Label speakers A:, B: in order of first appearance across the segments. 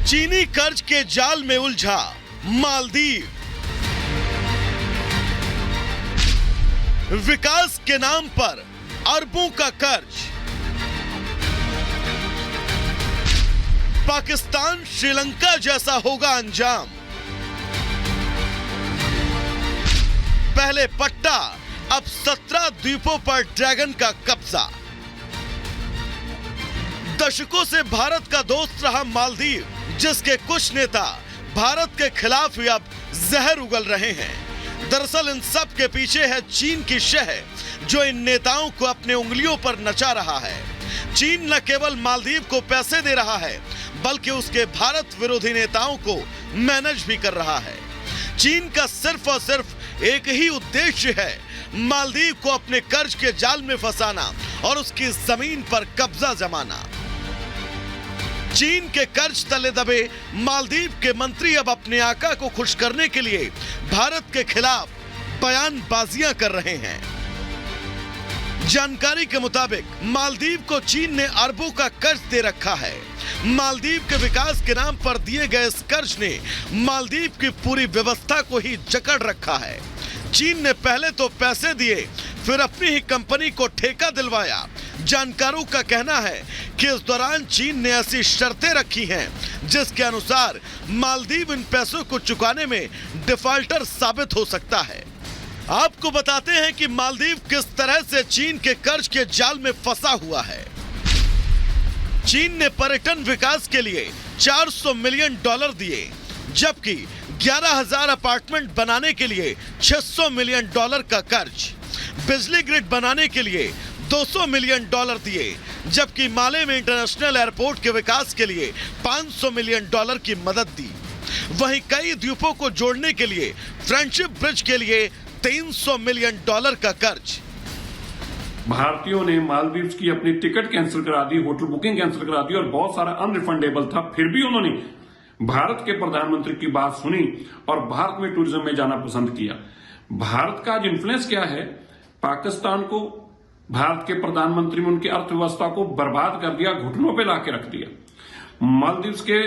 A: चीनी कर्ज के जाल में उलझा मालदीव। विकास के नाम पर अरबों का कर्ज। पाकिस्तान श्रीलंका जैसा होगा अंजाम। पहले पट्टा, अब 17 द्वीपों पर ड्रैगन का कब्जा। दशकों से भारत का दोस्त रहा मालदीव, जिसके कुछ नेता भारत के खिलाफ ही अब जहर उगल रहे हैं। दरअसल इन सब के पीछे है चीन की शह, जो इन नेताओं को अपने उंगलियों पर नचा रहा है। चीन न केवल मालदीव को पैसे दे रहा है, बल्कि उसके भारत विरोधी नेताओं को मैनेज भी कर रहा है। चीन का सिर्फ और सिर्फ एक ही उद्देश्य है, मालदीव को अपने कर्ज के जाल में फंसाना और उसकी जमीन पर कब्जा जमाना। चीन के कर्ज तले दबे मालदीव के मंत्री अब अपने आका को खुश करने के लिए भारत के खिलाफ बयानबाजियां कर रहे हैं। जानकारी के मुताबिक मालदीव को चीन ने अरबों का कर्ज दे रखा है। मालदीव के विकास के नाम पर दिए गए इस कर्ज ने मालदीव की पूरी व्यवस्था को ही जकड़ रखा है। चीन ने पहले तो पैसे दिए, फिर अपनी ही कंपनी को ठेका दिलवाया। जानकारों का कहना है कि इस दौरान चीन ने ऐसी शर्तें रखी हैं, जिसके अनुसार मालदीव इन पैसों को चुकाने में डिफॉल्टर साबित हो सकता है। आपको बताते हैं कि मालदीव किस तरह से चीन के कर्ज के जाल में फंसा हुआ है। चीन ने पर्यटन विकास के लिए $400 मिलियन दिए, जबकि 11,000 अपार्टमेंट बनाने के लिए $600 मिलियन का कर्ज, बिजली ग्रिड बनाने के लिए $200 मिलियन दिए, जबकि माले में इंटरनेशनल एयरपोर्ट के विकास के लिए $500 मिलियन की मदद दी। वहीं कई द्वीपों को जोड़ने के लिए फ्रेंडशिप ब्रिज के लिए $300 मिलियन का कर्ज।
B: भारतीयों ने मालदीव की अपनी टिकट कैंसिल करा दी, होटल बुकिंग कैंसिल करा दी और बहुत सारा अनरिफंडेबल था। फिर भी उन्होंने भारत के प्रधानमंत्री की बात सुनी और भारत में टूरिज्म में जाना पसंद किया। भारत का आज इन्फ्लुएंस क्या है? पाकिस्तान को भारत के प्रधानमंत्री में उनकी अर्थव्यवस्था को बर्बाद कर दिया, घुटनों पे लाके रख दिया। मालदीव के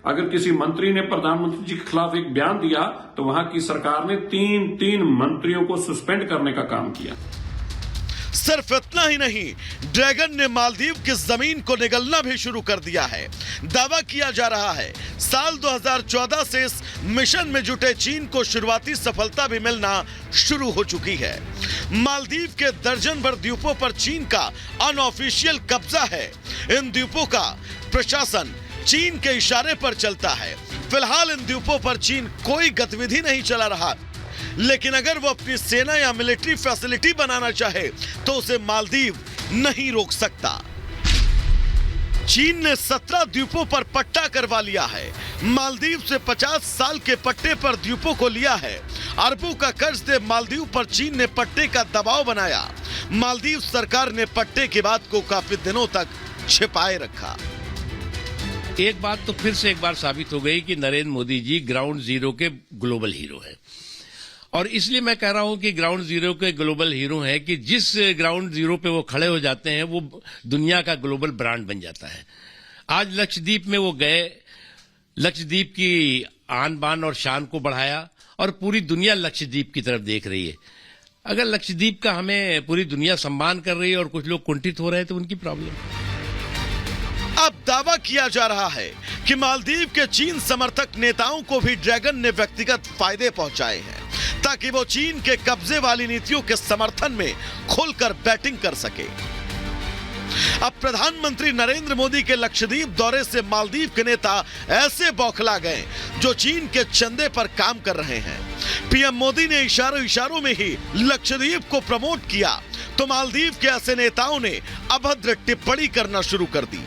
B: अगर किसी मंत्री ने प्रधानमंत्री जी के खिलाफ एक बयान दिया तो वहां की सरकार ने तीन मंत्रियों को सस्पेंड करने का काम किया।
A: सिर्फ इतना ही नहीं, ड्रैगन ने मालदीव की जमीन को निगलना भी शुरू कर दिया है। दावा किया जा रहा है साल 2014 से इस मिशन में जुटे चीन को शुरुआती सफलता भी मिलना शुरू हो चुकी है। मालदीव के दर्जन भर द्वीपों पर चीन का अनऑफिशियल कब्जा है। इन द्वीपों का प्रशासन चीन के इशारे पर चलता है। फिलहाल इन द्वीपों पर चीन कोई गतिविधि नहीं चला रहा, लेकिन अगर वो अपनी सेना या मिलिट्री फैसिलिटी बनाना चाहे तो उसे मालदीव नहीं रोक सकता। चीन ने 17 द्वीपों पर पट्टा करवा लिया है। मालदीव से 50 साल के पट्टे पर द्वीपों को लिया है। अरबों का कर्ज दे मालदीव पर चीन ने पट्टे का दबाव बनाया। मालदीव सरकार ने पट्टे की बात को काफी दिनों तक छिपाए रखा।
C: एक बात तो फिर से एक बार साबित हो गई कि नरेंद्र मोदी जी ग्राउंड जीरो के ग्लोबल हीरो हैं। और इसलिए मैं कह रहा हूं कि ग्राउंड जीरो के ग्लोबल हीरो हैं कि जिस ग्राउंड जीरो पे वो खड़े हो जाते हैं वो दुनिया का ग्लोबल ब्रांड बन जाता है। आज लक्षद्वीप में वो गए, लक्षद्वीप की आन बान और शान को बढ़ाया और पूरी दुनिया लक्षद्वीप की तरफ देख रही है। अगर लक्षद्वीप का हमें पूरी दुनिया सम्मान कर रही है और कुछ लोग कुंठित हो रहे हैं तो उनकी प्रॉब्लम।
A: अब दावा किया जा रहा है कि मालदीव के चीन समर्थक नेताओं को भी ड्रैगन ने व्यक्तिगत फायदे पहुंचाए हैं, ताकि वो चीन के कब्जे वाली नीतियों के समर्थन में खुलकर बैटिंग कर सके। अब प्रधानमंत्री नरेंद्र मोदी के लक्षद्वीप दौरे से मालदीव के नेता ऐसे बौखला गए जो चीन के चंदे पर काम कर रहे हैं। पीएम मोदी ने इशारों में ही लक्षद्वीप को प्रमोट किया तो मालदीव के ऐसे नेताओं ने अभद्र टिप्पणी करना शुरू कर दी।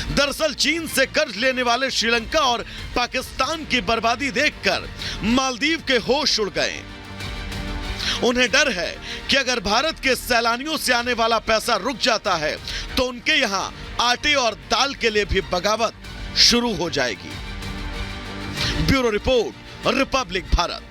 A: दरअसल चीन से कर्ज लेने वाले श्रीलंका और पाकिस्तान की बर्बादी देखकर मालदीव के होश उड़ गए। उन्हें डर है कि अगर भारत के सैलानियों से आने वाला पैसा रुक जाता है तो उनके यहां आटे और दाल के लिए भी बगावत शुरू हो जाएगी। Bureau report, Republic Bharat.